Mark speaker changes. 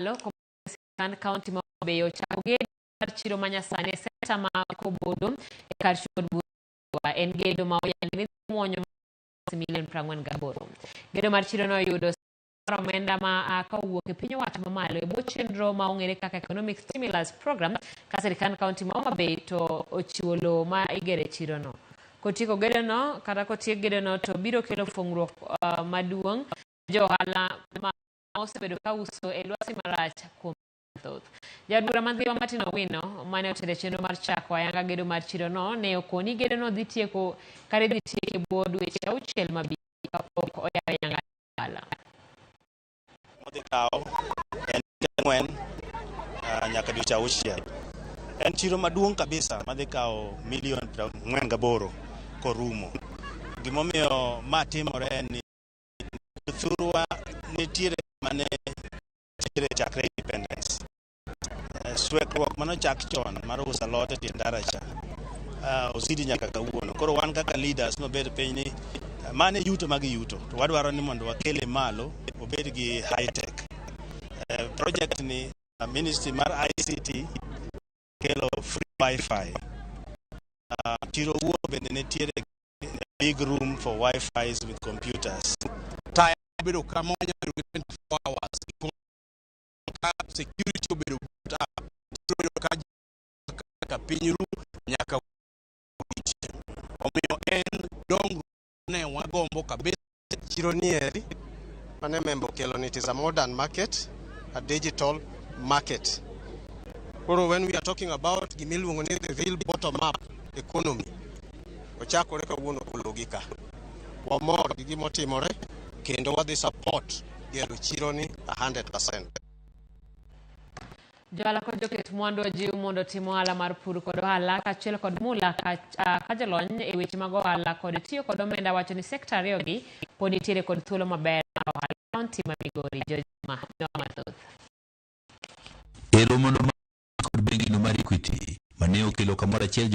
Speaker 1: Loko kan county ma Beyo chakuge chiro manyasane seta ma kobodo e kar chod bura en gedo ma oyangni muonyo million prangwen gaboro. Gedo mar chiro no yudo omenda ma kawuok e piny owacho mamalo e bwo chenro ma ong'ere kaka economic stimulus program ka sirikal kaunti ma Homa Bay to ochiwo lowo ma igere chiro no. Kotieko gedo no kata kotiek gedo no to biro kelo fungruok maduong' jo ohala ma osebedo ka uso e lwasi marach kuom thoth. Jadura Mandhiwa Martin Owino mane otelo chenro mar chako ayanga gedo mar chiro no ne okoni gedo no dhi tieko kare dhi tieko e bwo dweche 6 mabiro kapok oyawo ayanga ohala.
Speaker 2: En nyaka dweche 6. En chiro maduong' kabisa madhi kawo milion 48 korumo. Gimomiyo ma timore ni thurwa nitiere mane tiere chakre independence. Swekruok manochak chon mar uso alot e tie ndara cha osidi nyaka kawuono. Koro wan kaka leaders nobed piny ni mane yuto magi yuto to wadwaro ni mondo wakele malo obed gi high tech. Project ni ministry mar ICT kelo free wifi. Chiro wuo bende nitiere big room for Wi-Fi's with computers.
Speaker 3: Taya bedo kama 24 hours. Security obedo up. Bedo ka pinyu nyaka omiyo en dong ne wagombo kabisa.
Speaker 4: Chiro nieri mane membo kelo ni it is a modern market, a digital market. When we are talking about gimiluongo ni the real bottom up economy, ochakore kawuono logika. Wamor gi gimotimore kendo wadhi support gero chiro ni 100%.
Speaker 1: Johala kod joket mwandu ojiw mondo timo ohala mar pur kod ohala kaachiel kod mula ka jolony e weche mag ohala kod tiyo kod omenda wacho ni sekta ariyogi pod nitiere kod thuolo maber mar ohala kaunti ma Migori. Jojma mathoth.
Speaker 5: Romo kod bengi no mar Equity mane okelo kamoro achiel